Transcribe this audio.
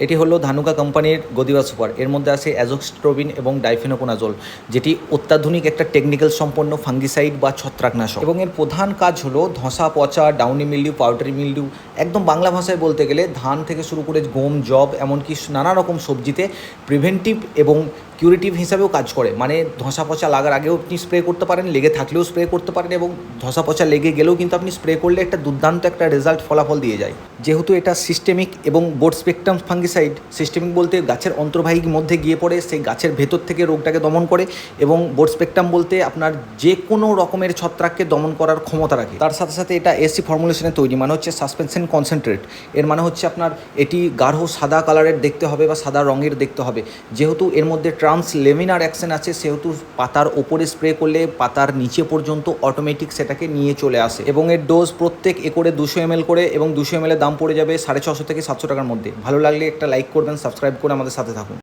এটি হলো ধানুকা কোম্পানির গদিবা সুপার। এর মধ্যে আছে অ্যাজোস্ট্রোবিন এবং ডাইফেনোকোনাজোল, যেটি অত্যাধুনিক একটা টেকনিক্যাল সম্পন্ন ফাঙ্গিসাইড বা ছত্রাকনাশক, এবং এর প্রধান কাজ হলো ধসা পচা, ডাউনি মিল্ডিউ, পাউডারি মিল্ডিউ, একদম বাংলা ভাষায় বলতে গেলে ধান থেকে শুরু করে গম, জব, এমনকি নানা রকম সবজিতে প্রিভেন্টিভ এবং কিউরেটিভ হিসাবেও কাজ করে। মানে ধসা পচা লাগার আগেও আপনি স্প্রে করতে পারেন, লেগে থাকলেও স্প্রে করতে পারেন, এবং ধসা পচা লেগে গেলেও কিন্তু আপনি স্প্রে করলে একটা দুর্দান্ত একটা রেজাল্ট ফলাফল দিয়ে যায়। যেহেতু এটা সিস্টেমিক এবং বোর্ড স্পেকট্রাম ফাঙ্গিসাইড, সিস্টেমিক বলতে গাছের অন্তর্বাহীর মধ্যে গিয়ে পড়ে সেই গাছের ভেতর থেকে রোগটাকে দমন করে, এবং বোর্ড স্পেকট্রাম বলতে আপনার যে কোনো রকমের ছত্রাককে দমন করার ক্ষমতা রাখে। তার সাথে সাথে এটা এসি ফর্মুলেশনে তৈরি, মানে হচ্ছে সাসপেনশন কনসেন্ট্রেট। এর মানে হচ্ছে আপনার এটি গাঢ় সাদা কালারের দেখতে হবে বা সাদা রঙের দেখতে হবে। যেহেতু এর মধ্যে ট্রান্সলেমিনার অ্যাকশন আছে, সেহেতু পাতার ওপরে স্প্রে করলে পাতার নিচে পর্যন্ত অটোমেটিক সেটাকে নিয়ে চলে আসে। এবং এর ডোজ প্রত্যেক একরে 200 ml করে, এবং 200 ml এর দাম পড়ে যাবে 650 থেকে 700 টাকার মধ্যে। ভালো লাগলে একটা লাইক করবেন, সাবস্ক্রাইব করে আমাদের সাথে থাকুন।